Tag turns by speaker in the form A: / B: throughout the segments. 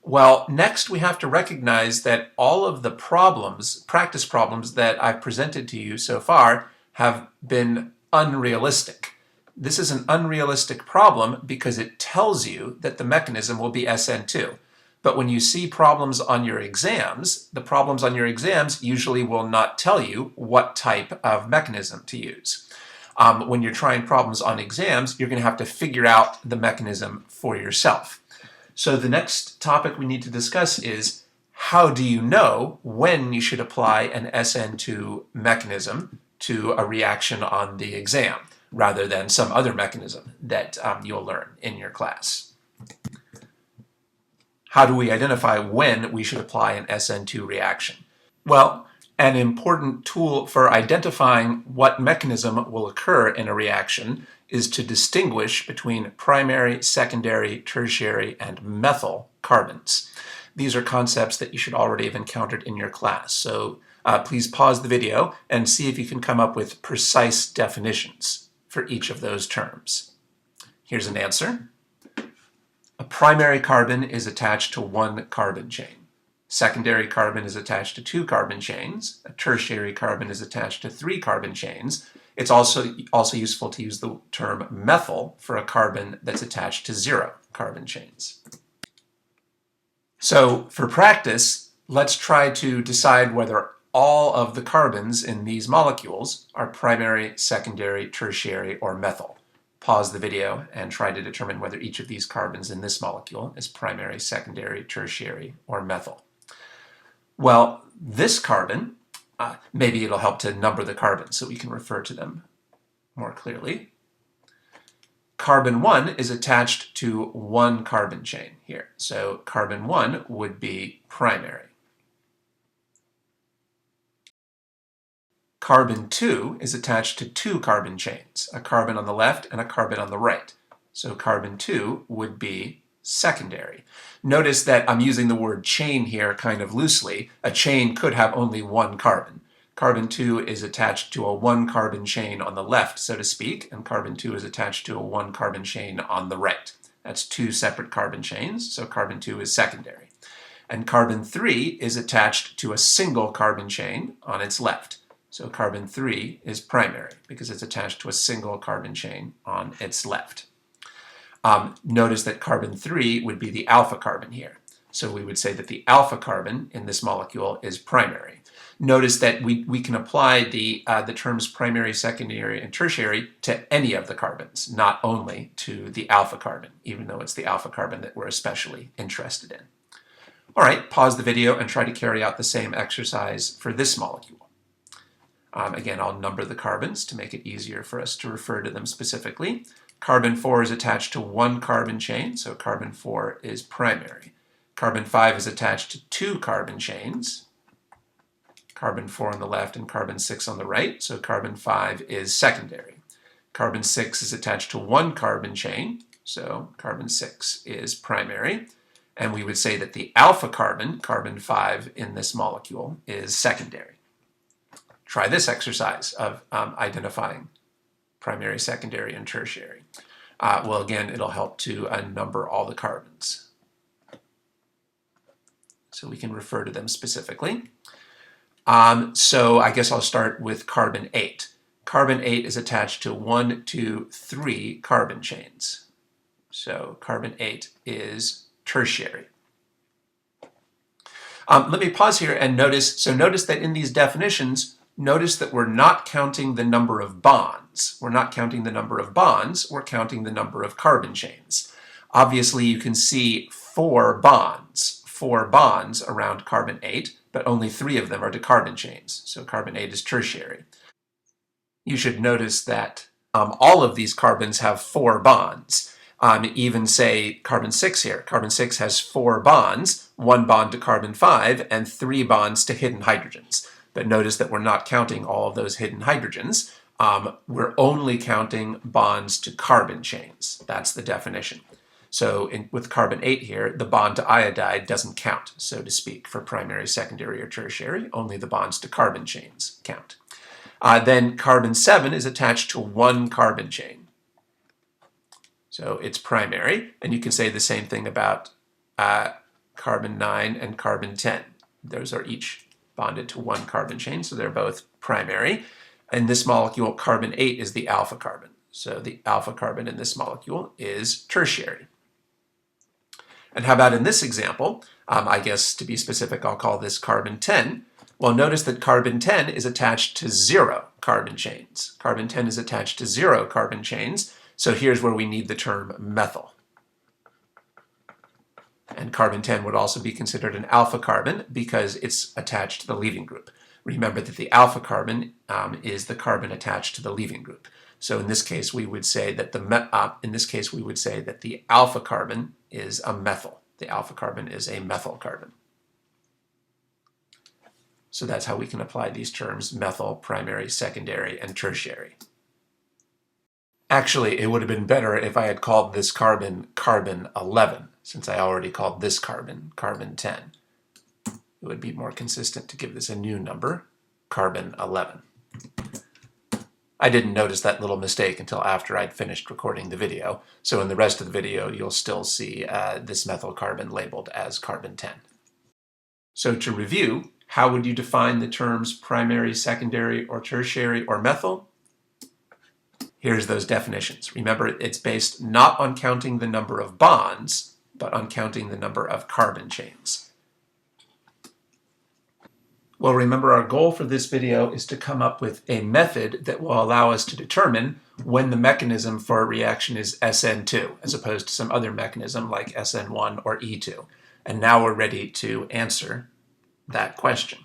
A: Well, next we have to recognize that all of the problems, practice problems that I've presented to you so far have been unrealistic. This is an unrealistic problem because it tells you that the mechanism will be SN2. But when you see problems on your exams, the problems on your exams usually will not tell you what type of mechanism to use. When you're trying problems on exams, you're going to have to figure out the mechanism for yourself. So the next topic we need to discuss is how do you know when you should apply an SN2 mechanism to a reaction on the exam rather than some other mechanism that you'll learn in your class. How do we identify when we should apply an SN2 reaction? Well, an important tool for identifying what mechanism will occur in a reaction is to distinguish between primary, secondary, tertiary, and methyl carbons. These are concepts that you should already have encountered in your class. So please pause the video and see if you can come up with precise definitions for each of those terms. Here's an answer. A primary carbon is attached to one carbon chain. Secondary carbon is attached to 2 carbon chains. A tertiary carbon is attached to 3 carbon chains. It's also useful to use the term methyl for a carbon that's attached to 0 carbon chains. So for practice, let's try to decide whether all of the carbons in these molecules are primary, secondary, tertiary, or methyl. Pause the video and try to determine whether each of these carbons in this molecule is primary, secondary, tertiary, or methyl. Well, this carbon, maybe it'll help to number the carbons so we can refer to them more clearly. Carbon 1 is attached to 1 carbon chain here. So carbon 1 would be primary. Carbon 2 is attached to 2 carbon chains, a carbon on the left and a carbon on the right. So carbon 2 would be secondary. Notice that I'm using the word chain here kind of loosely. A chain could have only 1 carbon. Carbon 2 is attached to a 1 carbon chain on the left, so to speak, and carbon 2 is attached to a 1 carbon chain on the right. That's 2 separate carbon chains, so carbon 2 is secondary. And carbon 3 is attached to a single carbon chain on its left. So carbon 3 is primary because it's attached to a single carbon chain on its left. Notice that carbon 3 would be the alpha carbon here. So we would say that the alpha carbon in this molecule is primary. Notice that we can apply the terms primary, secondary, and tertiary to any of the carbons, not only to the alpha carbon, even though it's the alpha carbon that we're especially interested in. All right, pause the video and try to carry out the same exercise for this molecule. Again, I'll number the carbons to make it easier for us to refer to them specifically. Carbon 4 is attached to 1 carbon chain, so carbon 4 is primary. Carbon 5 is attached to 2 carbon chains, carbon 4 on the left and carbon 6 on the right, so carbon 5 is secondary. Carbon 6 is attached to 1 carbon chain, so carbon 6 is primary. And we would say that the alpha carbon, carbon 5 in this molecule, is secondary. Try this exercise of identifying primary, secondary, and tertiary. Well, again, it'll help to number all the carbons. So we can refer to them specifically. So I guess I'll start with carbon 8. Carbon 8 is attached to 1, 2, 3 carbon chains. So carbon 8 is tertiary. Let me pause here and notice that in these definitions, notice that we're not counting the number of bonds. We're not counting the number of bonds, we're counting the number of carbon chains. Obviously, you can see 4 bonds around carbon 8, but only 3 of them are to carbon chains, so carbon 8 is tertiary. You should notice that all of these carbons have 4 bonds. Even say carbon 6 here. Carbon 6 has 4 bonds, 1 bond to carbon 5, and 3 bonds to hidden hydrogens. But notice that we're not counting all of those hidden hydrogens. We're only counting bonds to carbon chains. That's the definition. So with carbon 8 here, the bond to iodide doesn't count, so to speak, for primary, secondary, or tertiary. Only the bonds to carbon chains count. Then carbon 7 is attached to 1 carbon chain. So it's primary, and you can say the same thing about carbon 9 and carbon 10. Those are each bonded to one carbon chain, so they're both primary. In this molecule, carbon 8 is the alpha carbon. So the alpha carbon in this molecule is tertiary. And how about in this example? I guess to be specific, I'll call this carbon 10. Well, notice that carbon 10 is attached to 0 carbon chains. Carbon 10 is attached to 0 carbon chains, so here's where we need the term methyl. And carbon 10 would also be considered an alpha carbon because it's attached to the leaving group. Remember that the alpha carbon is the carbon attached to the leaving group. So in this case, we would say that the alpha carbon is a methyl. The alpha carbon is a methyl carbon. So that's how we can apply these terms: methyl, primary, secondary, and tertiary. Actually, it would have been better if I had called this carbon carbon 11, since I already called this carbon carbon 10. It would be more consistent to give this a new number, carbon 11. I didn't notice that little mistake until after I'd finished recording the video, so in the rest of the video you'll still see this methyl carbon labeled as carbon 10. So to review, how would you define the terms primary, secondary, or tertiary, or methyl? Here's those definitions. Remember, it's based not on counting the number of bonds, but on counting the number of carbon chains. Well, remember, our goal for this video is to come up with a method that will allow us to determine when the mechanism for a reaction is SN2, as opposed to some other mechanism like SN1 or E2. And now we're ready to answer that question.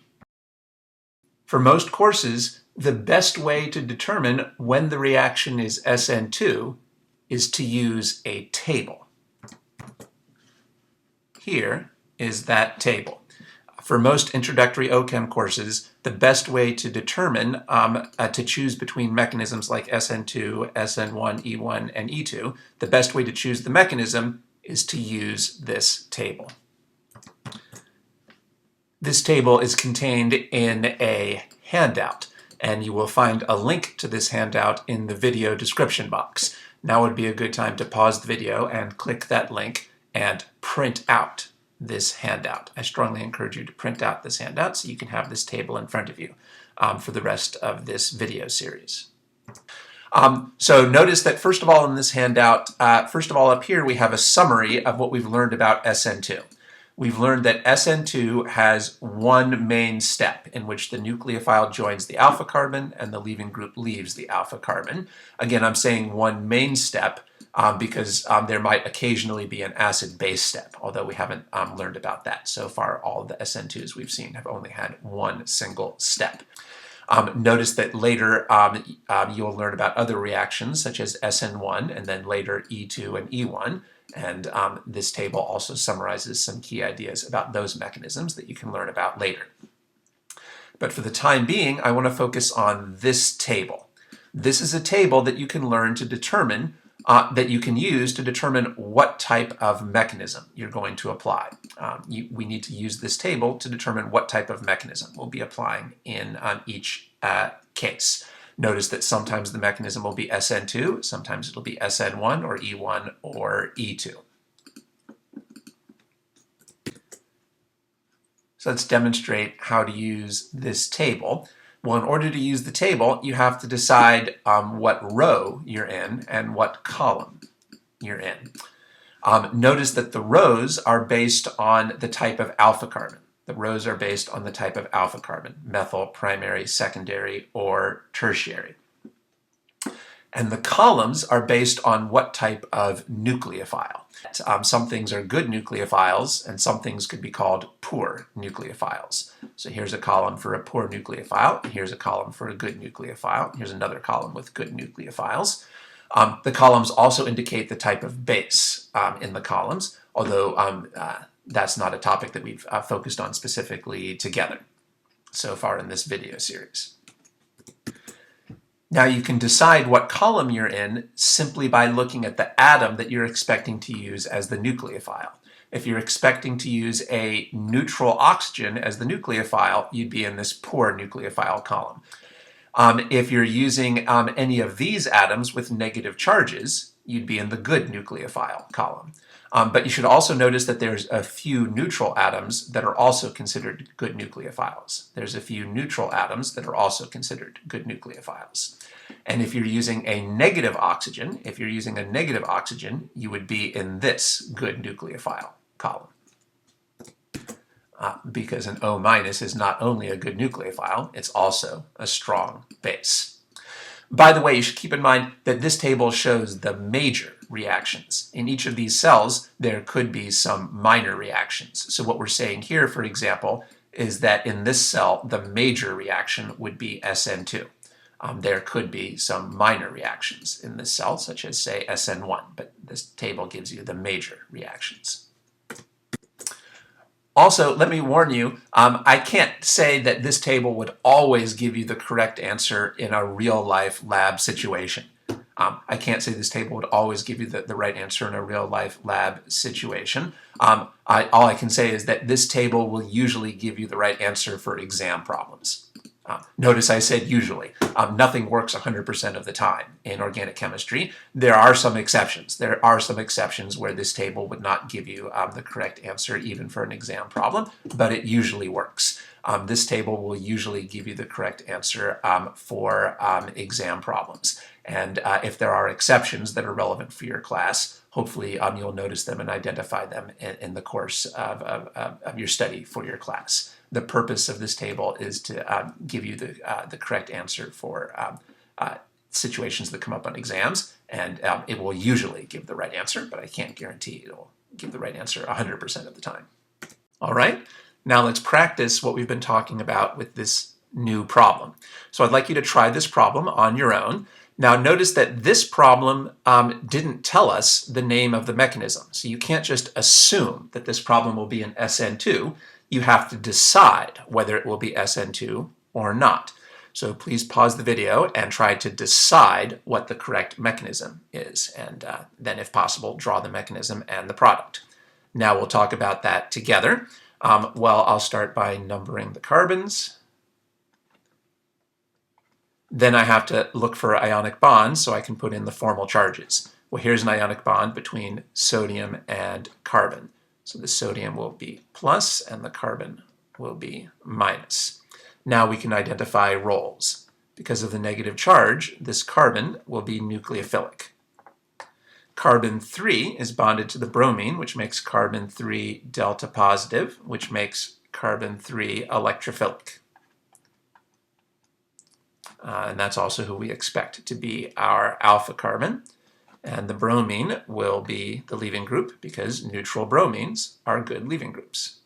A: For most courses, the best way to determine when the reaction is SN2 is to use a table. Here is that table. For most introductory Ochem courses, the best way to determine, to choose between mechanisms like SN2, SN1, E1, and E2, the best way to choose the mechanism is to use this table. This table is contained in a handout, and you will find a link to this handout in the video description box. Now would be a good time to pause the video and click that link and print out this handout. I strongly encourage you to print out this handout so you can have this table in front of you for the rest of this video series. So notice that first of all in this handout, first of all up here we have a summary of what we've learned about SN2. We've learned that SN2 has one main step in which the nucleophile joins the alpha carbon and the leaving group leaves the alpha carbon. Again, I'm saying one main step because there might occasionally be an acid-base step, although we haven't learned about that. So far, all the SN2s we've seen have only had one single step. Notice that later you'll learn about other reactions such as SN1 and then later E2 and E1. And this table also summarizes some key ideas about those mechanisms that you can learn about later. But for the time being, I want to focus on this table. This is a table that you can learn to determine, that you can use to determine what type of mechanism you're going to apply. We need to use this table to determine what type of mechanism we'll be applying in each case. Notice that sometimes the mechanism will be SN2, sometimes it'll be SN1 or E1 or E2. So let's demonstrate how to use this table. Well, in order to use the table, you have to decide what row you're in and what column you're in. Notice that the rows are based on the type of alpha carbon. The rows are based on the type of alpha carbon, methyl, primary, secondary, or tertiary. And the columns are based on what type of nucleophile. Some things are good nucleophiles, and some things could be called poor nucleophiles. So here's a column for a poor nucleophile, and here's a column for a good nucleophile. Here's another column with good nucleophiles. The columns also indicate the type of base in the columns, although that's not a topic that we've focused on specifically together so far in this video series. Now you can decide what column you're in simply by looking at the atom that you're expecting to use as the nucleophile. If you're expecting to use a neutral oxygen as the nucleophile, you'd be in this poor nucleophile column. If you're using any of these atoms with negative charges, you'd be in the good nucleophile column. But you should also notice that there's a few neutral atoms that are also considered good nucleophiles. There's a few neutral atoms that are also considered good nucleophiles. And if you're using a negative oxygen, you would be in this good nucleophile column. Because an O- is not only a good nucleophile, it's also a strong base. By the way, you should keep in mind that this table shows the major reactions. In each of these cells, there could be some minor reactions. So what we're saying here, for example, is that in this cell, the major reaction would be SN2. There could be some minor reactions in this cell, such as, say, SN1, but this table gives you the major reactions. Also, let me warn you, I can't say that this table would always give you the correct answer in a real-life lab situation. I can't say this table would always give you the right answer in a real-life lab situation. All I can say is that this table will usually give you the right answer for exam problems. Notice I said usually. Nothing works 100% of the time in organic chemistry. There are some exceptions. There are some exceptions where this table would not give you the correct answer even for an exam problem, but it usually works. This table will usually give you the correct answer for exam problems. And if there are exceptions that are relevant for your class, hopefully you'll notice them and identify them in the course of your study for your class. The purpose of this table is to give you the correct answer for situations that come up on exams, and it will usually give the right answer, but I can't guarantee it will give the right answer 100% of the time. All right, now let's practice what we've been talking about with this new problem. So I'd like you to try this problem on your own. Now notice that this problem didn't tell us the name of the mechanism, so you can't just assume that this problem will be an SN2. You have to decide whether it will be SN2 or not. So please pause the video and try to decide what the correct mechanism is, and then if possible draw the mechanism and the product. Now we'll talk about that together. Well, I'll start by numbering the carbons. Then I have to look for ionic bonds so I can put in the formal charges. Well, here's an ionic bond between sodium and carbon. So the sodium will be plus and the carbon will be minus. Now we can identify roles. Because of the negative charge, this carbon will be nucleophilic. Carbon 3 is bonded to the bromine, which makes carbon 3 delta positive, which makes carbon 3 electrophilic. And that's also who we expect to be our alpha carbon. And the bromine will be the leaving group because neutral bromines are good leaving groups.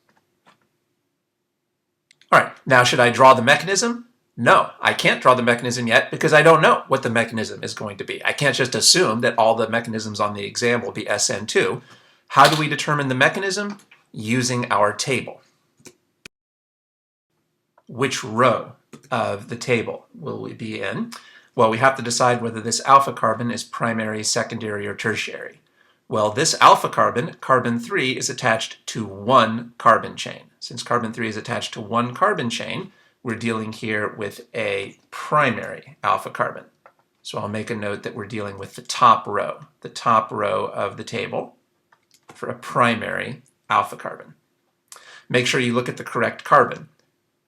A: All right, now should I draw the mechanism? No, I can't draw the mechanism yet because I don't know what the mechanism is going to be. I can't just assume that all the mechanisms on the exam will be SN2. How do we determine the mechanism? Using our table. Which row of the table will we be in? Well, we have to decide whether this alpha carbon is primary, secondary, or tertiary. Well, this alpha carbon, carbon 3, is attached to one carbon chain. Since carbon 3 is attached to one carbon chain, we're dealing here with a primary alpha carbon. So I'll make a note that we're dealing with the top row of the table for a primary alpha carbon. Make sure you look at the correct carbon.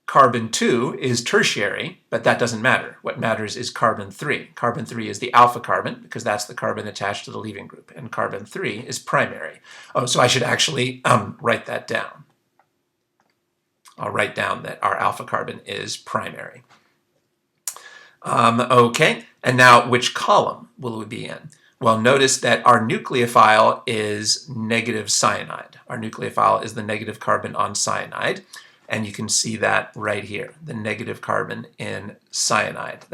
A: Carbon 2 is tertiary, but that doesn't matter. What matters is carbon 3. Carbon 3 is the alpha carbon because that's the carbon attached to the leaving group, and carbon 3 is primary. Oh, so I should actually write that down. I'll write down that our alpha carbon is primary. Okay, and now which column will we be in? Well, notice that our nucleophile is negative cyanide. Our nucleophile is the negative carbon on cyanide. And you can see that right here, the negative carbon in cyanide.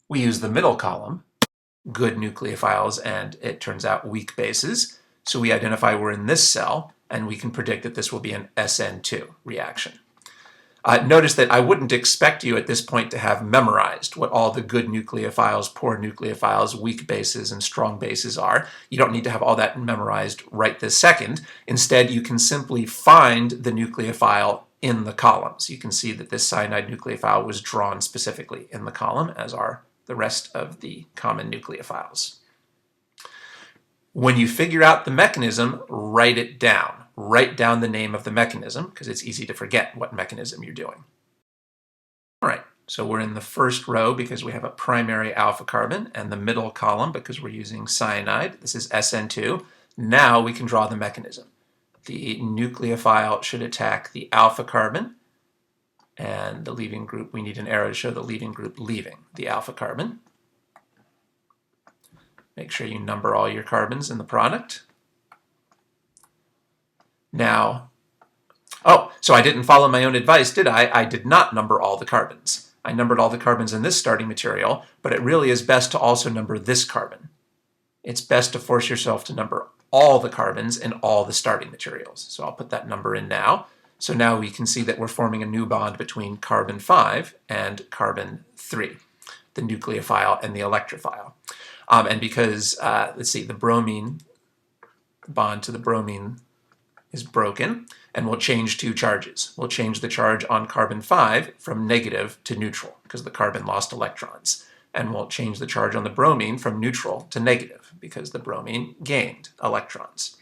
A: We use the middle column, good nucleophiles, and it turns out weak bases. So we identify we're in this cell, and we can predict that this will be an SN2 reaction. Notice that I wouldn't expect you at this point to have memorized what all the good nucleophiles, poor nucleophiles, weak bases, and strong bases are. You don't need to have all that memorized right this second. Instead, you can simply find the nucleophile in the columns. You can see that this cyanide nucleophile was drawn specifically in the column, as are the rest of the common nucleophiles. When you figure out the mechanism, write it down. Write down the name of the mechanism because it's easy to forget what mechanism you're doing. All right, so we're in the first row because we have a primary alpha carbon, and the middle column because we're using cyanide. This is SN2. Now we can draw the mechanism. The nucleophile should attack the alpha carbon, and the leaving group, we need an arrow to show the leaving group leaving the alpha carbon. Make sure you number all your carbons in the product. Now, oh, so I didn't follow my own advice, did I? I did not number all the carbons. I numbered all the carbons in this starting material, but it really is best to also number this carbon. It's best to force yourself to number all the carbons in all the starting materials. So I'll put that number in now. So now we can see that we're forming a new bond between carbon 5 and carbon 3, the nucleophile and the electrophile. And because, let's see, the bromine bond to the bromine is broken, and we'll change two charges. We'll change the charge on carbon 5 from negative to neutral because the carbon lost electrons. And we'll change the charge on the bromine from neutral to negative because the bromine gained electrons.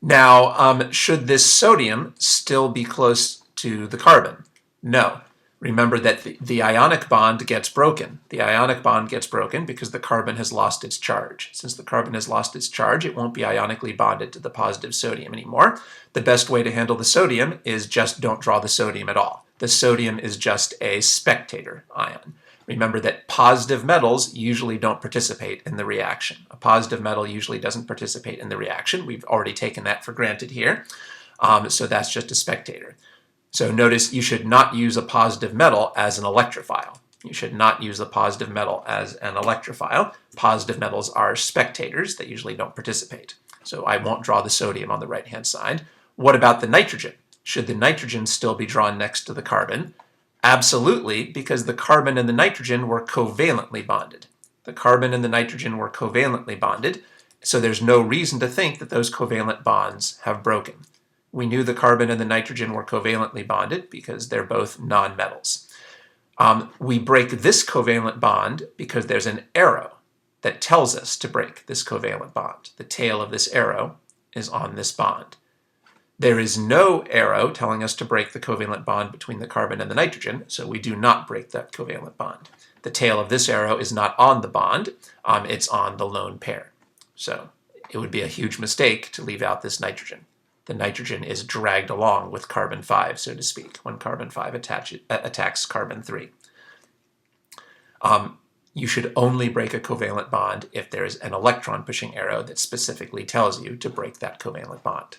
A: Now, should this sodium still be close to the carbon? No. Remember that the ionic bond gets broken. The ionic bond gets broken because the carbon has lost its charge. Since the carbon has lost its charge, it won't be ionically bonded to the positive sodium anymore. The best way to handle the sodium is just don't draw the sodium at all. The sodium is just a spectator ion. Remember that positive metals usually don't participate in the reaction. A positive metal usually doesn't participate in the reaction. We've already taken that for granted here. So that's just a spectator. So notice you should not use a positive metal as an electrophile. You should not use a positive metal as an electrophile. Positive metals are spectators that usually don't participate. So I won't draw the sodium on the right-hand side. What about the nitrogen? Should the nitrogen still be drawn next to the carbon? Absolutely, because the carbon and the nitrogen were covalently bonded. The carbon and the nitrogen were covalently bonded, so there's no reason to think that those covalent bonds have broken. We knew the carbon and the nitrogen were covalently bonded because they're both nonmetals. We break this covalent bond because there's an arrow that tells us to break this covalent bond. The tail of this arrow is on this bond. There is no arrow telling us to break the covalent bond between the carbon and the nitrogen, so we do not break that covalent bond. The tail of this arrow is not on the bond, it's on the lone pair. So it would be a huge mistake to leave out this nitrogen. The nitrogen is dragged along with carbon 5, so to speak, when carbon 5 attacks carbon 3. You should only break a covalent bond if there is an electron pushing arrow that specifically tells you to break that covalent bond.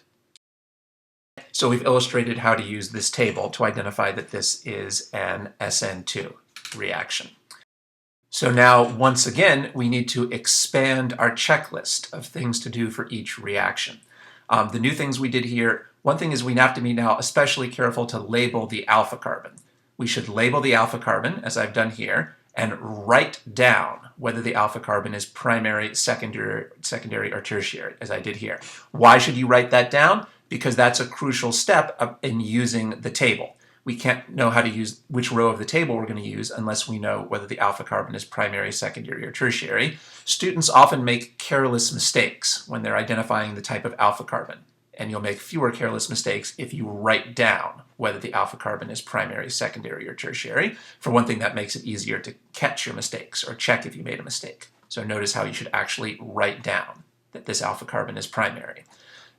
A: So we've illustrated how to use this table to identify that this is an SN2 reaction. So now, once again, we need to expand our checklist of things to do for each reaction. The new things we did here, one thing is we have to be now especially careful to label the alpha carbon. We should label the alpha carbon, as I've done here, and write down whether the alpha carbon is primary, secondary, or tertiary, as I did here. Why should you write that down? Because that's a crucial step in using the table. We can't know how to use which row of the table we're going to use unless we know whether the alpha carbon is primary, secondary, or tertiary. Students often make careless mistakes when they're identifying the type of alpha carbon, and you'll make fewer careless mistakes if you write down whether the alpha carbon is primary, secondary, or tertiary. For one thing, that makes it easier to catch your mistakes or check if you made a mistake. So notice how you should actually write down that this alpha carbon is primary.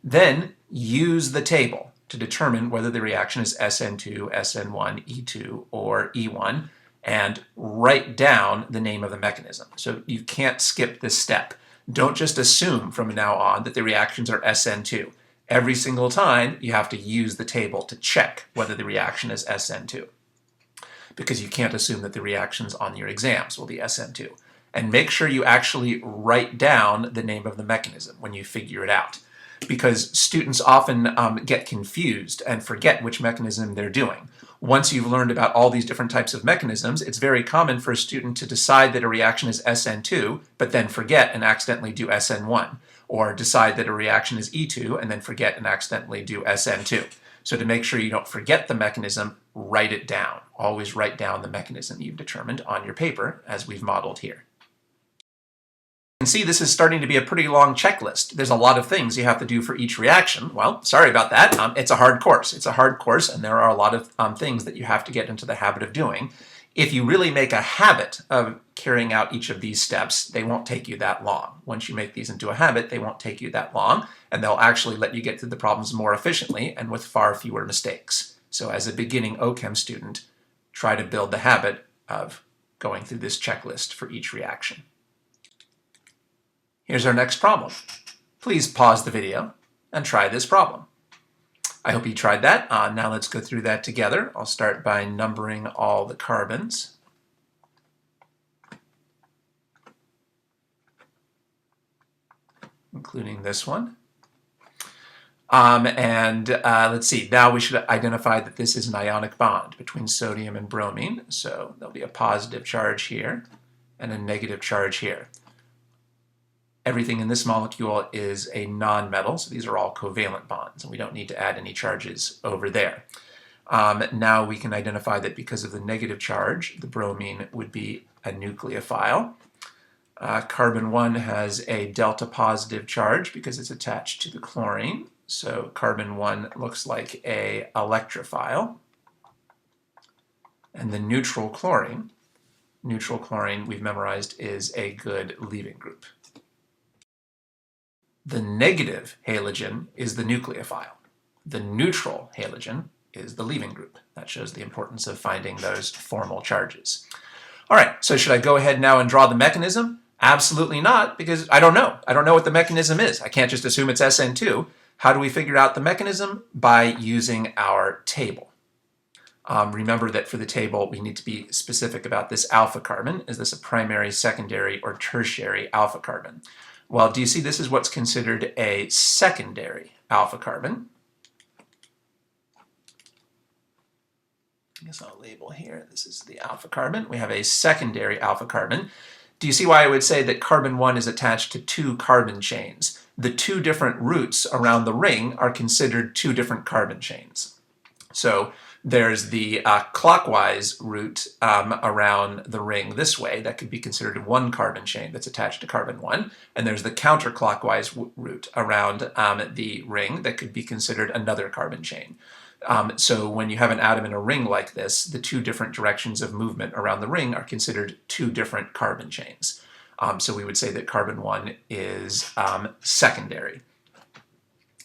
A: Then use the table to determine whether the reaction is SN2, SN1, E2, or E1, and write down the name of the mechanism. So you can't skip this step. Don't just assume from now on that the reactions are SN2. Every single time you have to use the table to check whether the reaction is SN2, because you can't assume that the reactions on your exams will be SN2. And make sure you actually write down the name of the mechanism when you figure it out, because students often get confused and forget which mechanism they're doing. Once you've learned about all these different types of mechanisms, it's very common for a student to decide that a reaction is SN2, but then forget and accidentally do SN1, or decide that a reaction is E2 and then forget and accidentally do SN2. So to make sure you don't forget the mechanism, write it down. Always write down the mechanism you've determined on your paper, as we've modeled here. can see this is starting to be a pretty long checklist. There's a lot of things you have to do for each reaction. Well, sorry about that. It's a hard course. It's a hard course, and there are a lot of things that you have to get into the habit of doing. If you really make a habit of carrying out each of these steps, they won't take you that long. Once you make these into a habit, they won't take you that long, and they'll actually let you get through the problems more efficiently and with far fewer mistakes. So as a beginning Ochem student, try to build the habit of going through this checklist for each reaction. Here's our next problem. Please pause the video and try this problem. I hope you tried that. Now let's go through that together. I'll start by numbering all the carbons. Including this one. Let's see, now we should identify that this is an ionic bond between sodium and bromine. So there'll be a positive charge here and a negative charge here. Everything in this molecule is a non-metal, so these are all covalent bonds, and we don't need to add any charges over there. Now we can identify that because of the negative charge, the bromine would be a nucleophile. Carbon 1 has a delta positive charge because it's attached to the chlorine, so carbon 1 looks like a electrophile. And the neutral chlorine we've memorized is a good leaving group. The negative halogen is the nucleophile. The neutral halogen is the leaving group. That shows the importance of finding those formal charges. All right, so should I go ahead now and draw the mechanism? Absolutely not, because I don't know. I don't know what the mechanism is. I can't just assume it's SN2. How do we figure out the mechanism? By using our table. Remember that for the table, we need to be specific about this alpha carbon. Is this a primary, secondary, or tertiary alpha carbon? Well, do you see this is what's considered a secondary alpha carbon? I guess I'll label here, this is the alpha carbon. We have a secondary alpha carbon. Do you see why I would say that carbon 1 is attached to two carbon chains? The two different roots around the ring are considered two different carbon chains. So there's the clockwise route around the ring this way. That could be considered one carbon chain that's attached to carbon 1. And there's the counterclockwise route around the ring that could be considered another carbon chain. So when you have an atom in a ring like this, the two different directions of movement around the ring are considered two different carbon chains. So we would say that carbon 1 is secondary.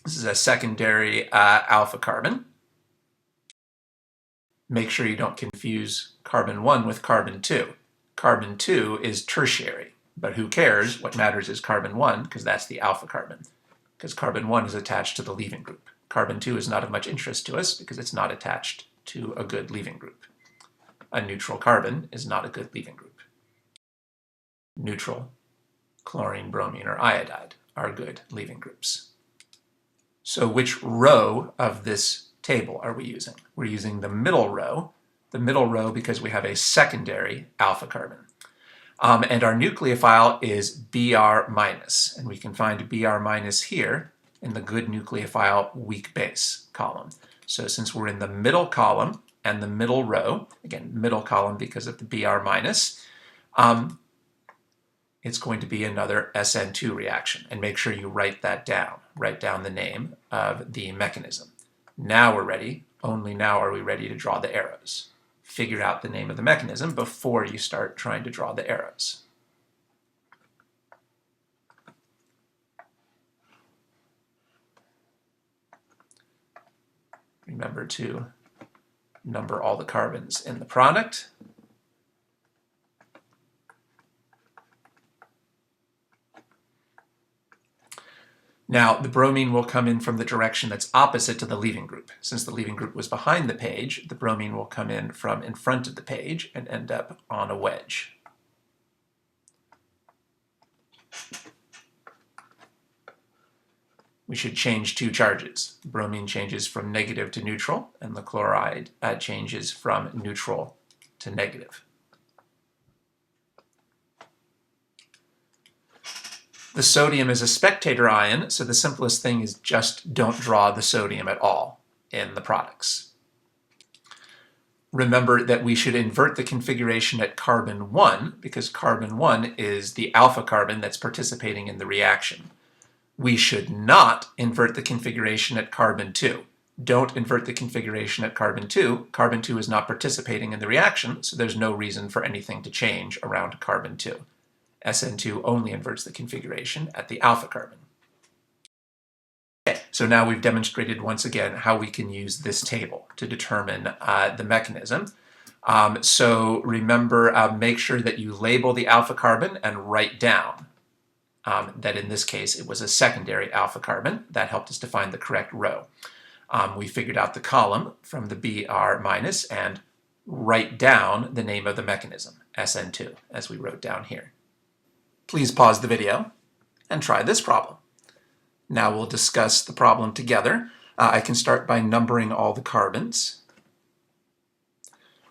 A: This is a secondary alpha carbon. Make sure you don't confuse carbon 1 with carbon 2. Carbon 2 is tertiary, but who cares? What matters is carbon 1, because that's the alpha carbon, because carbon 1 is attached to the leaving group. Carbon 2 is not of much interest to us because it's not attached to a good leaving group. A neutral carbon is not a good leaving group. Neutral, chlorine, bromine, or iodide are good leaving groups. So which row of this table are we using? We're using the middle row because we have a secondary alpha carbon. And our nucleophile is Br-, and we can find Br- here in the good nucleophile weak base column. So since we're in the middle column and the middle row, again, middle column because of the Br-, it's going to be another SN2 reaction. And make sure you write that down. Write down the name of the mechanism. Now we're ready, only now are we ready to draw the arrows. Figure out the name of the mechanism before you start trying to draw the arrows. Remember to number all the carbons in the product. Now, the bromine will come in from the direction that's opposite to the leaving group. Since the leaving group was behind the page, the bromine will come in from in front of the page and end up on a wedge. We should change two charges. Bromine changes from negative to neutral, and the chloride changes from neutral to negative. The sodium is a spectator ion, so the simplest thing is just don't draw the sodium at all in the products. Remember that we should invert the configuration at carbon 1 because carbon 1 is the alpha carbon that's participating in the reaction. We should not invert the configuration at carbon 2. Don't invert the configuration at carbon 2. Carbon 2 is not participating in the reaction, so there's no reason for anything to change around carbon 2. SN2 only inverts the configuration at the alpha carbon. Okay, so now we've demonstrated once again how we can use this table to determine the mechanism. So remember, make sure that you label the alpha carbon and write down that in this case it was a secondary alpha carbon. That helped us to find the correct row. We figured out the column from the Br minus and write down the name of the mechanism, SN2, as we wrote down here. Please pause the video and try this problem. Now we'll discuss the problem together. I can start by numbering all the carbons.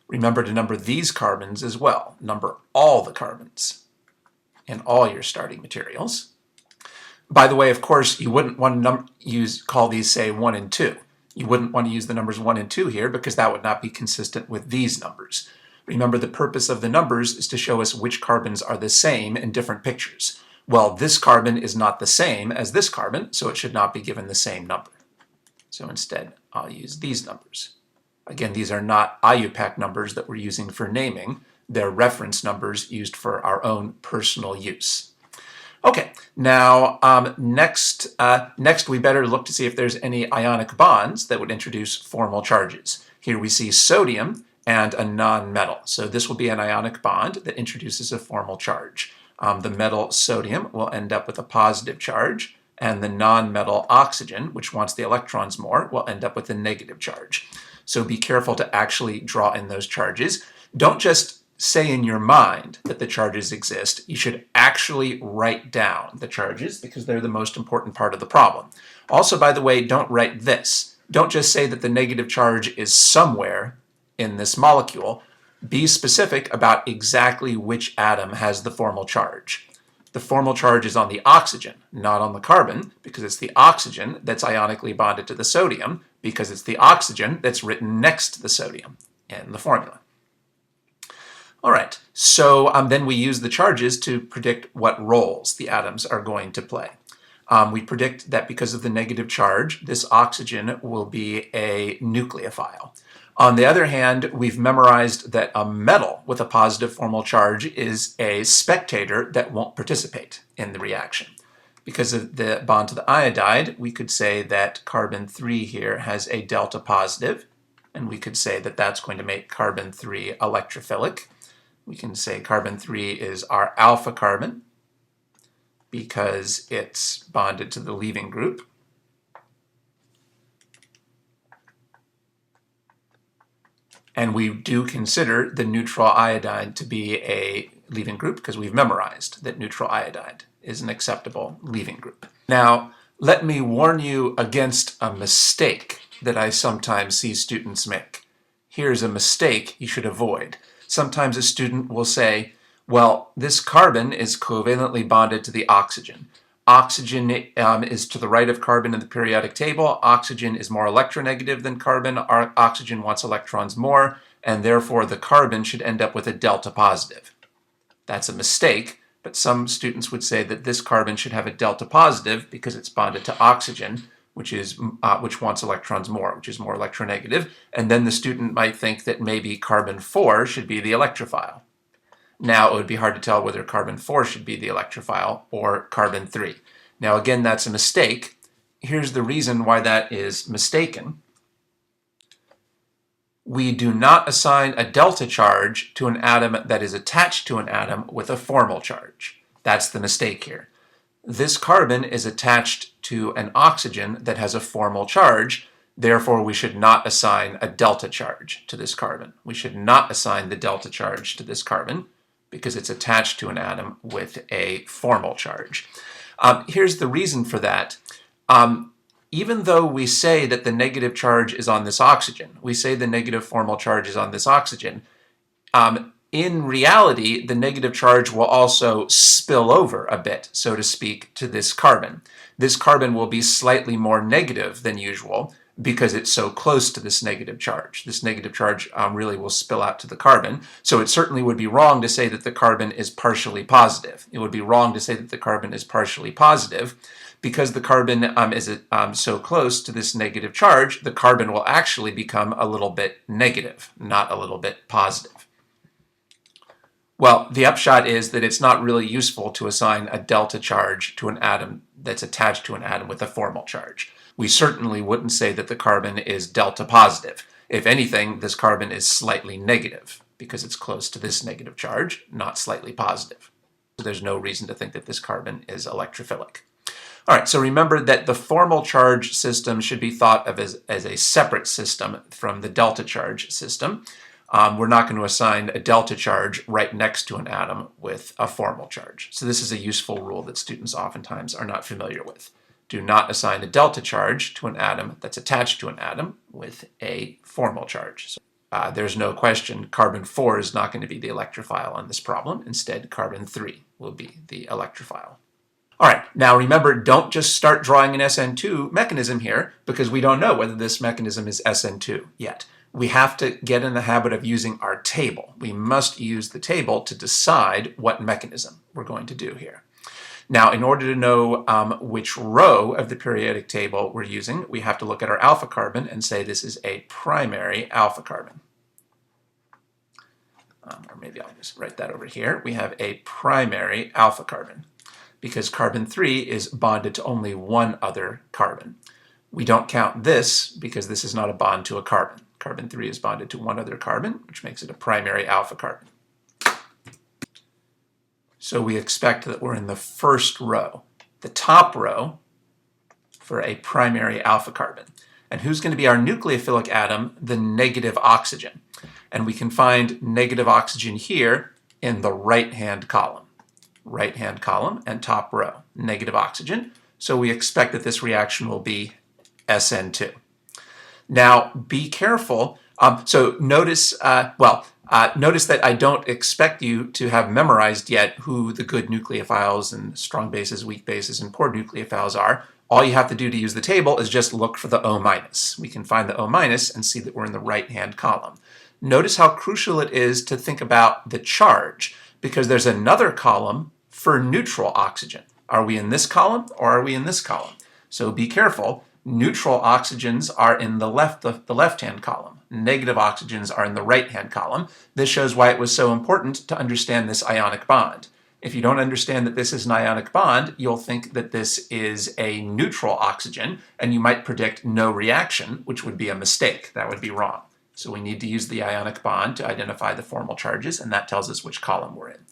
A: Remember to number these carbons as well. Number all the carbons in all your starting materials. By the way, of course, you wouldn't want to call these, say, 1 and 2. You wouldn't want to use the numbers 1 and 2 here because that would not be consistent with these numbers. Remember, the purpose of the numbers is to show us which carbons are the same in different pictures. Well, this carbon is not the same as this carbon, so it should not be given the same number. So instead, I'll use these numbers. Again, these are not IUPAC numbers that we're using for naming. They're reference numbers used for our own personal use. Okay, now next we better look to see if there's any ionic bonds that would introduce formal charges. Here we see sodium and a non-metal. So this will be an ionic bond that introduces a formal charge. The metal sodium will end up with a positive charge, and the non-metal oxygen, which wants the electrons more, will end up with a negative charge. So be careful to actually draw in those charges. Don't just say in your mind that the charges exist. You should actually write down the charges because they're the most important part of the problem. Also, by the way, don't write this. Don't just say that the negative charge is somewhere in this molecule. Be specific about exactly which atom has the formal charge. The formal charge is on the oxygen, not on the carbon, because it's the oxygen that's ionically bonded to the sodium, because it's the oxygen that's written next to the sodium in the formula. All right, so then we use the charges to predict what roles the atoms are going to play. We predict that because of the negative charge, this oxygen will be a nucleophile. On the other hand, we've memorized that a metal with a positive formal charge is a spectator that won't participate in the reaction. Because of the bond to the iodide, we could say that carbon 3 here has a delta positive, and we could say that that's going to make carbon 3 electrophilic. We can say carbon 3 is our alpha carbon because it's bonded to the leaving group. And we do consider the neutral iodide to be a leaving group because we've memorized that neutral iodide is an acceptable leaving group. Now, let me warn you against a mistake that I sometimes see students make. Here's a mistake you should avoid. Sometimes a student will say, well, this carbon is covalently bonded to the oxygen. Oxygen is to the right of carbon in the periodic table. Oxygen is more electronegative than carbon. Oxygen wants electrons more, and therefore the carbon should end up with a delta positive. That's a mistake, but some students would say that this carbon should have a delta positive because it's bonded to oxygen, which wants electrons more, which is more electronegative, and then the student might think that maybe carbon 4 should be the electrophile. Now, it would be hard to tell whether carbon 4 should be the electrophile or carbon 3. Now, again, that's a mistake. Here's the reason why that is mistaken. We do not assign a delta charge to an atom that is attached to an atom with a formal charge. That's the mistake here. This carbon is attached to an oxygen that has a formal charge. Therefore, we should not assign a delta charge to this carbon. We should not assign the delta charge to this carbon because it's attached to an atom with a formal charge. Here's the reason for that. Even though we say that the negative charge is on this oxygen, we say the negative formal charge is on this oxygen, in reality, the negative charge will also spill over a bit, so to speak, to this carbon. This carbon will be slightly more negative than usual, because it's so close to this negative charge. This negative charge really will spill out to the carbon. So it certainly would be wrong to say that the carbon is partially positive. It would be wrong to say that the carbon is partially positive because the carbon is so close to this negative charge, the carbon will actually become a little bit negative, not a little bit positive. Well, the upshot is that it's not really useful to assign a delta charge to an atom that's attached to an atom with a formal charge. We certainly wouldn't say that the carbon is delta positive. If anything, this carbon is slightly negative because it's close to this negative charge, not slightly positive. So there's no reason to think that this carbon is electrophilic. All right, so remember that the formal charge system should be thought of as a separate system from the delta charge system. We're not going to assign a delta charge right next to an atom with a formal charge. So this is a useful rule that students oftentimes are not familiar with. Do not assign a delta charge to an atom that's attached to an atom with a formal charge. So, there's no question carbon 4 is not going to be the electrophile on this problem. Instead, carbon 3 will be the electrophile. All right, now remember, don't just start drawing an SN2 mechanism here because we don't know whether this mechanism is SN2 yet. We have to get in the habit of using our table. We must use the table to decide what mechanism we're going to do here. Now, in order to know which row of the periodic table we're using, we have to look at our alpha carbon and say this is a primary alpha carbon. Or maybe I'll just write that over here. We have a primary alpha carbon because carbon 3 is bonded to only one other carbon. We don't count this because this is not a bond to a carbon. Carbon 3 is bonded to one other carbon, which makes it a primary alpha carbon. So we expect that we're in the first row, the top row for a primary alpha carbon. And who's going to be our nucleophilic atom? The negative oxygen. And we can find negative oxygen here in the right-hand column. Right-hand column and top row, negative oxygen. So we expect that this reaction will be SN2. Now, be careful. So notice, notice that I don't expect you to have memorized yet who the good nucleophiles and strong bases, weak bases, and poor nucleophiles are. All you have to do to use the table is just look for the O-. We can find the O- and see that we're in the right-hand column. Notice how crucial it is to think about the charge, because there's another column for neutral oxygen. Are we in this column or are we in this column? So be careful. Neutral oxygens are in the left-hand column. Negative oxygens are in the right-hand column. This shows why it was so important to understand this ionic bond. If you don't understand that this is an ionic bond, you'll think that this is a neutral oxygen, and you might predict no reaction, which would be a mistake. That would be wrong. So we need to use the ionic bond to identify the formal charges, and that tells us which column we're in.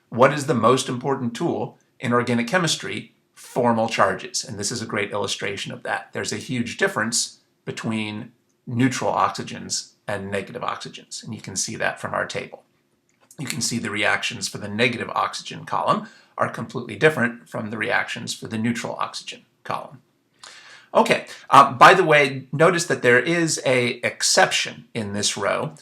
A: What is the most important tool in organic chemistry? Formal charges, and this is a great illustration of that. There's a huge difference between neutral oxygens and negative oxygens, and you can see that from our table. You can see the reactions for the negative oxygen column are completely different from the reactions for the neutral oxygen column. Okay, by the way, notice that there is an exception in this row.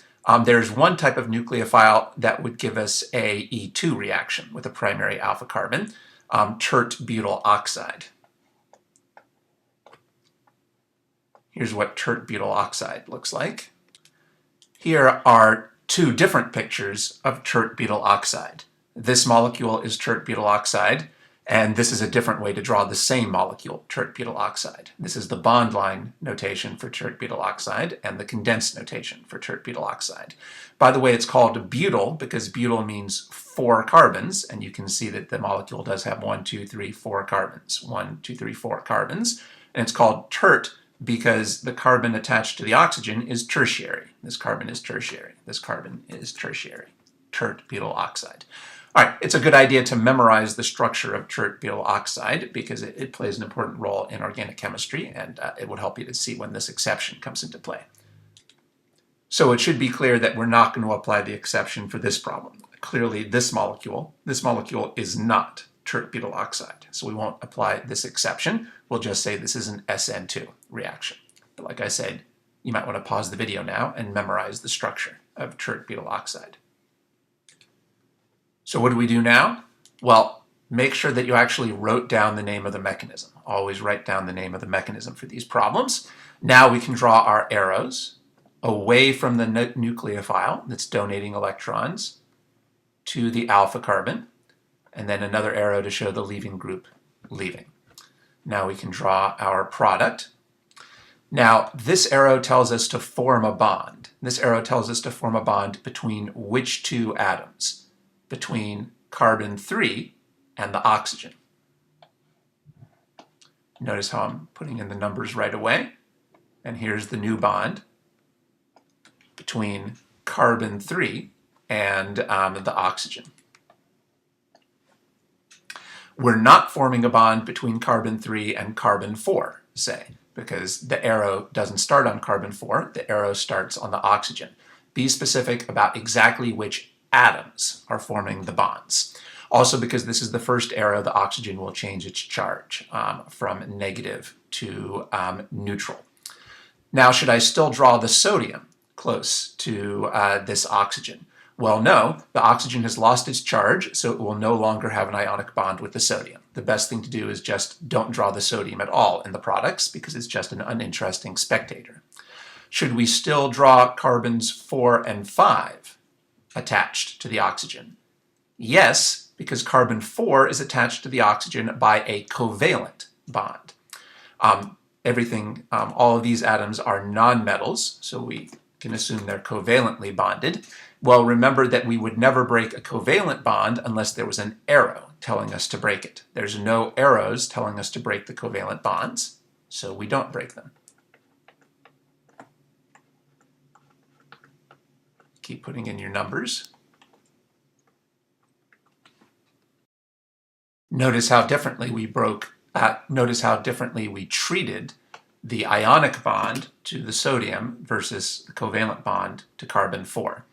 A: There's one type of nucleophile that would give us a E2 reaction with a primary alpha carbon, tert-butyl oxide. Here's what tert-butyl oxide looks like. Here are two different pictures of tert-butyl oxide. This molecule is tert-butyl oxide, and this is a different way to draw the same molecule, tert-butyl oxide. This is the bond line notation for tert-butyl oxide and the condensed notation for tert-butyl oxide. By the way, it's called butyl because butyl means 4 carbons, and you can see that the molecule does have 1, 2, 3, 4 carbons. 1, 2, 3, 4 carbons. And it's called tert because the carbon attached to the oxygen is tertiary. This carbon is tertiary. This carbon is tertiary. Tert-butyl oxide. All right, it's a good idea to memorize the structure of tert-butyl oxide because it plays an important role in organic chemistry, and it will help you to see when this exception comes into play. So it should be clear that we're not going to apply the exception for this problem. Clearly, this molecule is not tert-butyl oxide, so we won't apply this exception. We'll just say this is an SN2 reaction. But like I said, you might want to pause the video now and memorize the structure of tert-butyl oxide. So what do we do now? Well, make sure that you actually wrote down the name of the mechanism. Always write down the name of the mechanism for these problems. Now we can draw our arrows away from the nucleophile that's donating electrons to the alpha carbon, and then another arrow to show the leaving group leaving. Now we can draw our product. Now this arrow tells us to form a bond. This arrow tells us to form a bond between which two atoms? Between carbon 3 and the oxygen. Notice how I'm putting in the numbers right away. And here's the new bond between carbon 3 and the oxygen. We're not forming a bond between carbon 3 and carbon 4, say, because the arrow doesn't start on carbon 4, the arrow starts on the oxygen. Be specific about exactly which atoms are forming the bonds. Also, because this is the first arrow, the oxygen will change its charge from negative to neutral. Now, should I still draw the sodium close to this oxygen? Well, no, the oxygen has lost its charge, so it will no longer have an ionic bond with the sodium. The best thing to do is just don't draw the sodium at all in the products because it's just an uninteresting spectator. Should we still draw carbons 4 and 5 attached to the oxygen? Yes, because carbon 4 is attached to the oxygen by a covalent bond. All of these atoms are nonmetals, so we can assume they're covalently bonded. Well, remember that we would never break a covalent bond unless there was an arrow telling us to break it. There's no arrows telling us to break the covalent bonds, so we don't break them. Keep putting in your numbers. Notice how differently we treated the ionic bond to the sodium versus the covalent bond to carbon 4.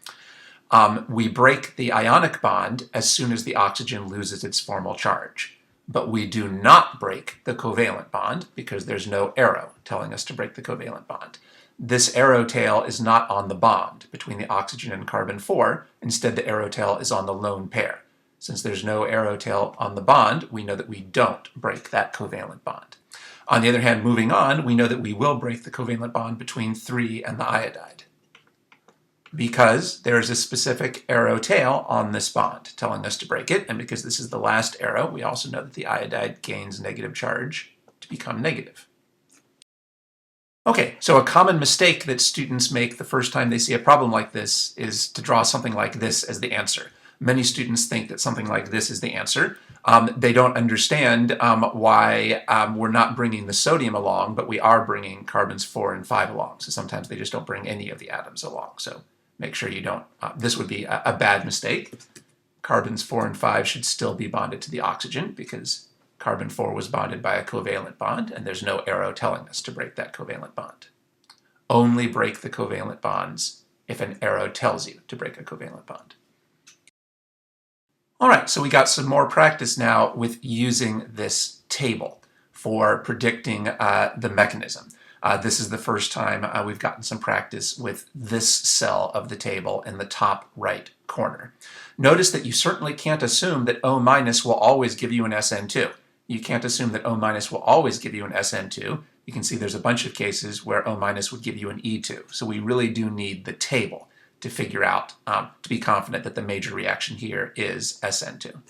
A: We break the ionic bond as soon as the oxygen loses its formal charge, but we do not break the covalent bond because there's no arrow telling us to break the covalent bond. This arrow tail is not on the bond between the oxygen and carbon 4. Instead, the arrow tail is on the lone pair. Since there's no arrow tail on the bond, we know that we don't break that covalent bond. On the other hand, moving on, we know that we will break the covalent bond between 3 and the iodide, because there is a specific arrow tail on this bond telling us to break it, and because this is the last arrow, we also know that the iodide gains negative charge to become negative. Okay, so a common mistake that students make the first time they see a problem like this is to draw something like this as the answer. Many students think that something like this is the answer. They don't understand why we're not bringing the sodium along, but we are bringing carbons 4 and 5 along. So sometimes they just don't bring any of the atoms along. So make sure you don't. This would be a bad mistake. Carbons 4 and 5 should still be bonded to the oxygen because carbon 4 was bonded by a covalent bond, and there's no arrow telling us to break that covalent bond. Only break the covalent bonds if an arrow tells you to break a covalent bond. All right, so we got some more practice now with using this table for predicting the mechanism. This is the first time we've gotten some practice with this cell of the table in the top right corner. Notice that you certainly can't assume that O- will always give you an SN2. You can't assume that O- will always give you an SN2. You can see there's a bunch of cases where O- would give you an E2. So we really do need the table to figure out, to be confident that the major reaction here is SN2.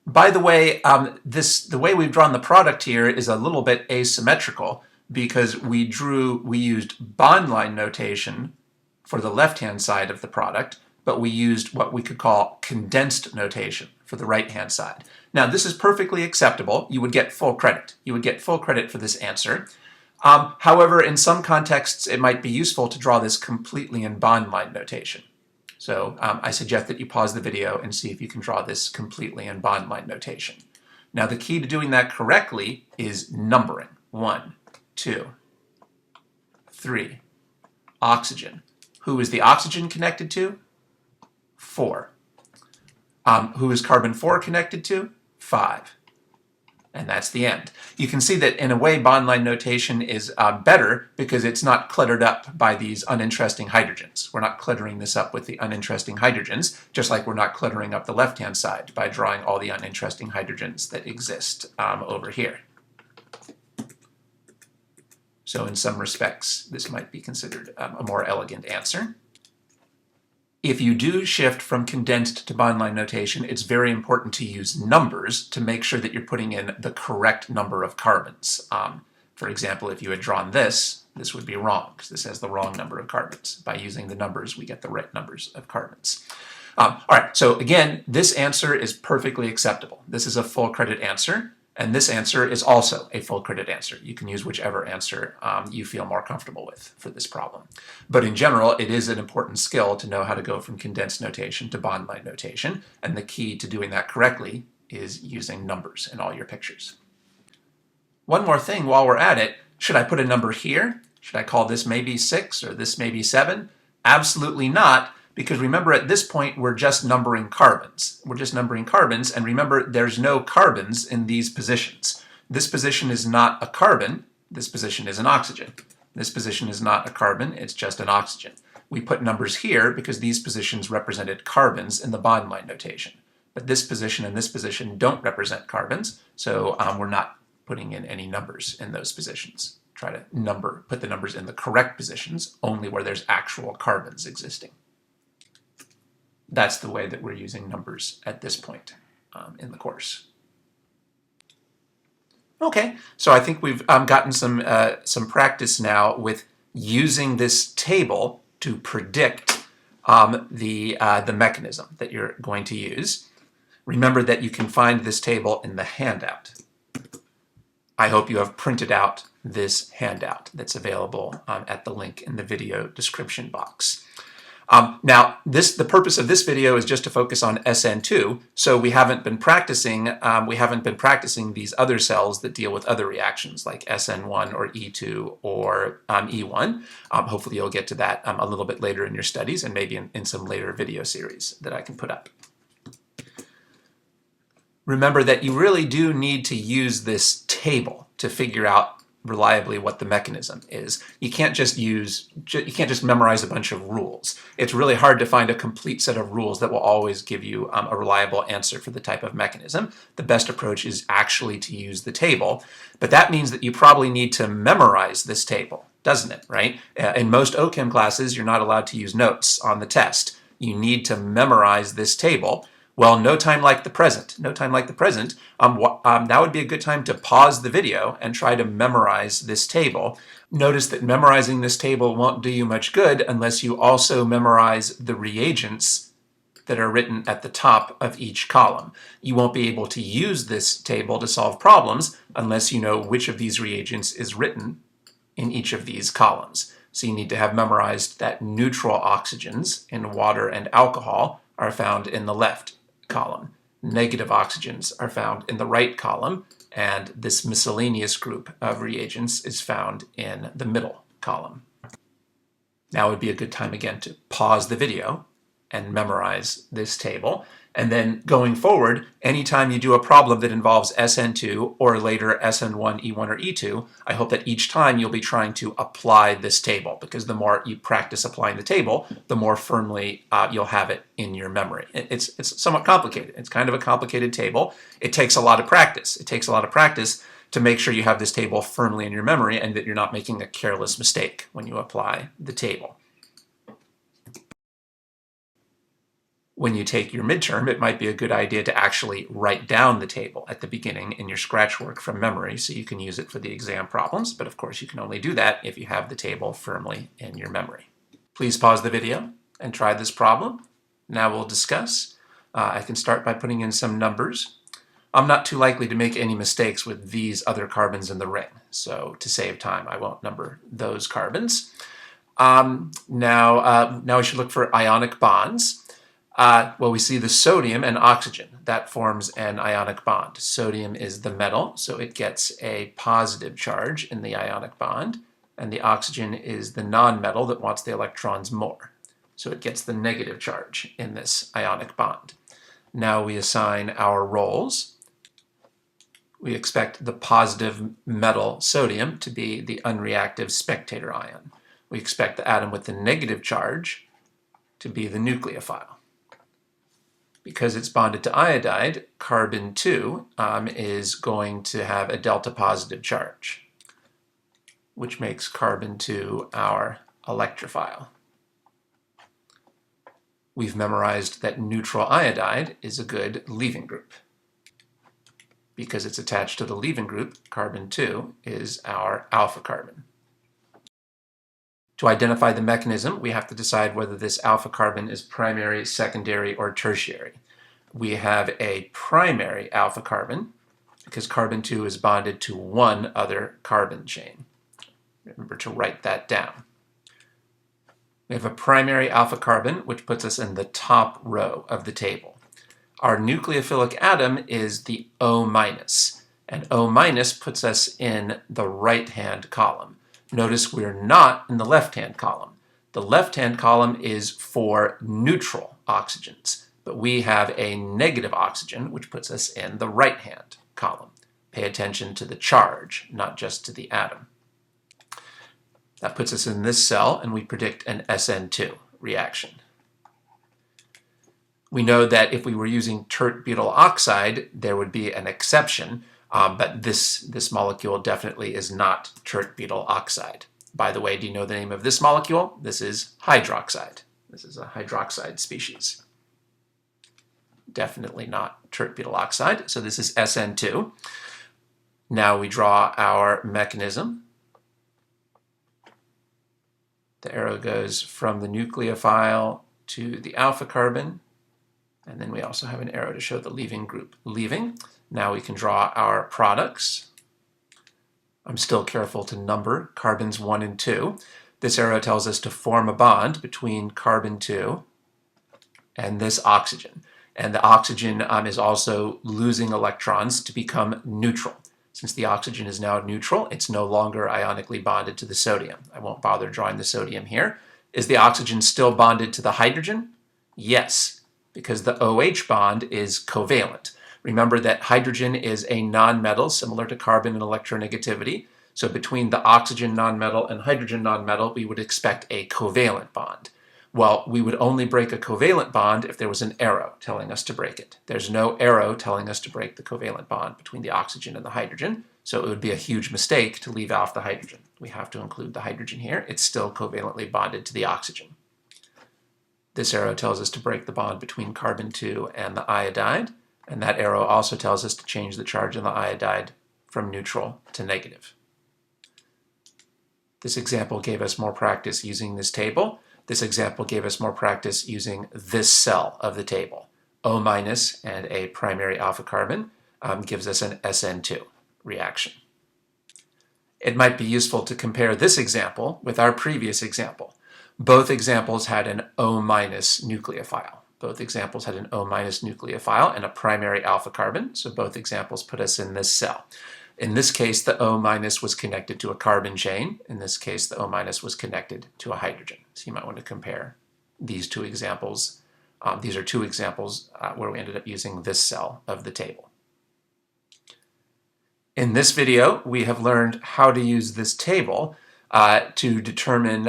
A: By the way, the way we've drawn the product here is a little bit asymmetrical because we used bond line notation for the left-hand side of the product, but we used what we could call condensed notation for the right-hand side. Now, this is perfectly acceptable. You would get full credit. You would get full credit for this answer. However, in some contexts, it might be useful to draw this completely in bond line notation. So I suggest that you pause the video and see if you can draw this completely in bond line notation. Now, the key to doing that correctly is numbering. 1, 2, 3. Oxygen. Who is the oxygen connected to? 4. Who is carbon 4 connected to? 5. And that's the end. You can see that in a way bond line notation is better because it's not cluttered up by these uninteresting hydrogens. We're not cluttering this up with the uninteresting hydrogens, just like we're not cluttering up the left-hand side by drawing all the uninteresting hydrogens that exist over here. So in some respects, this might be considered a more elegant answer. If you do shift from condensed to bond line notation, it's very important to use numbers to make sure that you're putting in the correct number of carbons. For example, if you had drawn this, this would be wrong because this has the wrong number of carbons. By using the numbers, we get the right numbers of carbons. All right, so again, this answer is perfectly acceptable. This is a full credit answer. And this answer is also a full credit answer. You can use whichever answer you feel more comfortable with for this problem. But in general, it is an important skill to know how to go from condensed notation to bond line notation. And the key to doing that correctly is using numbers in all your pictures. One more thing while we're at it, should I put a number here? Should I call this maybe 6 or this maybe 7? Absolutely not. Because remember, at this point, we're just numbering carbons. We're just numbering carbons, and remember, there's no carbons in these positions. This position is not a carbon. This position is an oxygen. This position is not a carbon. It's just an oxygen. We put numbers here because these positions represented carbons in the bond line notation. But this position and this position don't represent carbons, so we're not putting in any numbers in those positions. Try to put the numbers in the correct positions, only where there's actual carbons existing. That's the way that we're using numbers at this point in the course. Okay, so I think we've gotten some practice now with using this table to predict the mechanism that you're going to use. Remember that you can find this table in the handout. I hope you have printed out this handout that's available at the link in the video description box. Now, the purpose of this video is just to focus on SN2, so we haven't been practicing these other cells that deal with other reactions like SN1 or E2 or E1. Hopefully you'll get to that a little bit later in your studies and maybe in some later video series that I can put up. Remember that you really do need to use this table to figure out reliably what the mechanism is. You can't just memorize a bunch of rules. It's really hard to find a complete set of rules that will always give you a reliable answer for the type of mechanism. The best approach is actually to use the table, but that means that you probably need to memorize this table, doesn't it, right? In most Ochem classes, you're not allowed to use notes on the test. You need to memorize this table. Well, no time like the present. No time like the present. That would be a good time to pause the video and try to memorize this table. Notice that memorizing this table won't do you much good unless you also memorize the reagents that are written at the top of each column. You won't be able to use this table to solve problems unless you know which of these reagents is written in each of these columns. So you need to have memorized that neutral oxygens in water and alcohol are found in the left column. Negative oxygens are found in the right column, and this miscellaneous group of reagents is found in the middle column. Now would be a good time again to pause the video and memorize this table. And then going forward, anytime you do a problem that involves SN2 or later SN1, E1, or E2, I hope that each time you'll be trying to apply this table, because the more you practice applying the table, the more firmly you'll have it in your memory. It's somewhat complicated. It's kind of a complicated table. It takes a lot of practice. It takes a lot of practice to make sure you have this table firmly in your memory and that you're not making a careless mistake when you apply the table. When you take your midterm, it might be a good idea to actually write down the table at the beginning in your scratch work from memory so you can use it for the exam problems, but of course you can only do that if you have the table firmly in your memory. Please pause the video and try this problem. Now we'll discuss. I can start by putting in some numbers. I'm not too likely to make any mistakes with these other carbons in the ring, so to save time I won't number those carbons. Now we should look for ionic bonds. Well, we see the sodium and oxygen. That forms an ionic bond. Sodium is the metal, so it gets a positive charge in the ionic bond, and the oxygen is the non-metal that wants the electrons more. So it gets the negative charge in this ionic bond. Now we assign our roles. We expect the positive metal sodium to be the unreactive spectator ion. We expect the atom with the negative charge to be the nucleophile. Because it's bonded to iodide, carbon 2 is going to have a delta positive charge, which makes carbon 2 our electrophile. We've memorized that neutral iodide is a good leaving group. Because it's attached to the leaving group, carbon 2 is our alpha carbon. To identify the mechanism, we have to decide whether this alpha carbon is primary, secondary, or tertiary. We have a primary alpha carbon because carbon 2 is bonded to one other carbon chain. Remember to write that down. We have a primary alpha carbon, which puts us in the top row of the table. Our nucleophilic atom is the O-, and O- puts us in the right-hand column. Notice we're not in the left-hand column. The left-hand column is for neutral oxygens, but we have a negative oxygen, which puts us in the right-hand column. Pay attention to the charge, not just to the atom. That puts us in this cell, and we predict an SN2 reaction. We know that if we were using tert-butyl oxide, there would be an exception, but this molecule definitely is not tert-butyl oxide. By the way, do you know the name of this molecule? This is hydroxide. This is a hydroxide species. Definitely not tert-butyl oxide, so this is SN2. Now we draw our mechanism. The arrow goes from the nucleophile to the alpha carbon. And then we also have an arrow to show the leaving group leaving. Now we can draw our products. I'm still careful to number carbons 1 and 2. This arrow tells us to form a bond between carbon 2 and this oxygen. And the oxygen is also losing electrons to become neutral. Since the oxygen is now neutral, it's no longer ionically bonded to the sodium. I won't bother drawing the sodium here. Is the oxygen still bonded to the hydrogen? Yes, because the OH bond is covalent. Remember that hydrogen is a nonmetal similar to carbon in electronegativity. So between the oxygen nonmetal and hydrogen nonmetal, we would expect a covalent bond. Well, we would only break a covalent bond if there was an arrow telling us to break it. There's no arrow telling us to break the covalent bond between the oxygen and the hydrogen, so it would be a huge mistake to leave off the hydrogen. We have to include the hydrogen here. It's still covalently bonded to the oxygen. This arrow tells us to break the bond between carbon 2 and the iodide, and that arrow also tells us to change the charge on the iodide from neutral to negative. This example gave us more practice using this table. This example gave us more practice using this cell of the table. O- and a primary alpha carbon gives us an SN2 reaction. It might be useful to compare this example with our previous example. Both examples had an O- nucleophile. Both examples had an O- nucleophile and a primary alpha carbon, so both examples put us in this cell. In this case, the O- was connected to a carbon chain. In this case, the O- was connected to a hydrogen. So you might want to compare these two examples. These are two examples where we ended up using this cell of the table. In this video, we have learned how to use this table to determine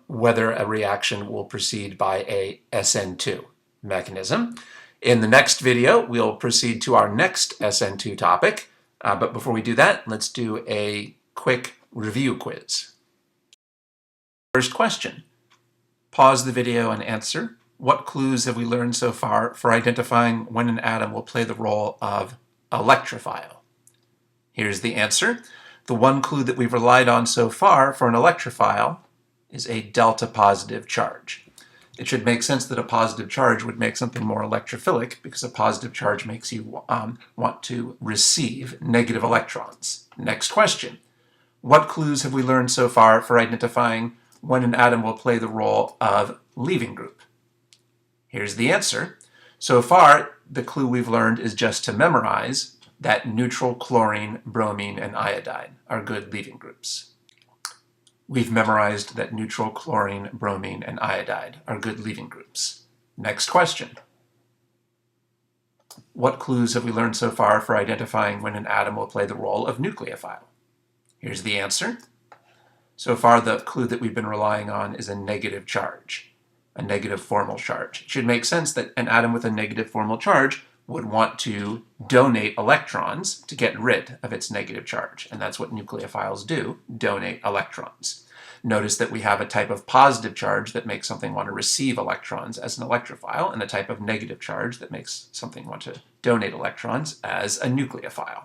A: whether a reaction will proceed by a SN2 mechanism. In the next video, we'll proceed to our next SN2 topic. But before we do that, let's do a quick review quiz. First question. Pause the video and answer. What clues have we learned so far for identifying when an atom will play the role of electrophile? Here's the answer. The one clue that we've relied on so far for an electrophile is a delta positive charge. It should make sense that a positive charge would make something more electrophilic because a positive charge makes you want to receive negative electrons. Next question. What clues have we learned so far for identifying when an atom will play the role of leaving group? Here's the answer. So far, the clue we've learned is just to memorize that neutral chlorine, bromine, and iodine are good leaving groups. We've memorized that neutral chlorine, bromine, and iodide are good leaving groups. Next question. What clues have we learned so far for identifying when an atom will play the role of nucleophile? Here's the answer. So far, the clue that we've been relying on is a negative charge, a negative formal charge. It should make sense that an atom with a negative formal charge would want to donate electrons to get rid of its negative charge, and that's what nucleophiles do, donate electrons. Notice that we have a type of positive charge that makes something want to receive electrons as an electrophile, and a type of negative charge that makes something want to donate electrons as a nucleophile.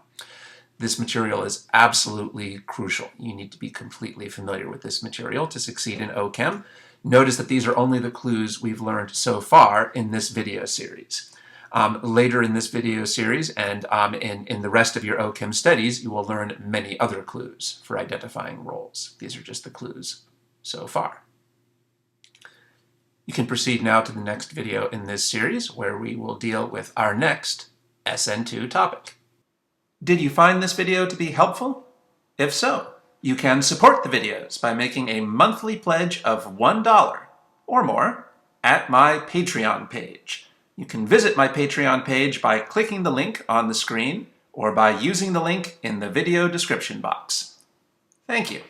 A: This material is absolutely crucial. You need to be completely familiar with this material to succeed in Ochem. Notice that these are only the clues we've learned so far in this video series. Later in this video series and in the rest of your Ochem studies, you will learn many other clues for identifying roles. These are just the clues so far. You can proceed now to the next video in this series, where we will deal with our next SN2 topic. Did you find this video to be helpful? If so, you can support the videos by making a monthly pledge of $1 or more at my Patreon page. You can visit my Patreon page by clicking the link on the screen or by using the link in the video description box. Thank you.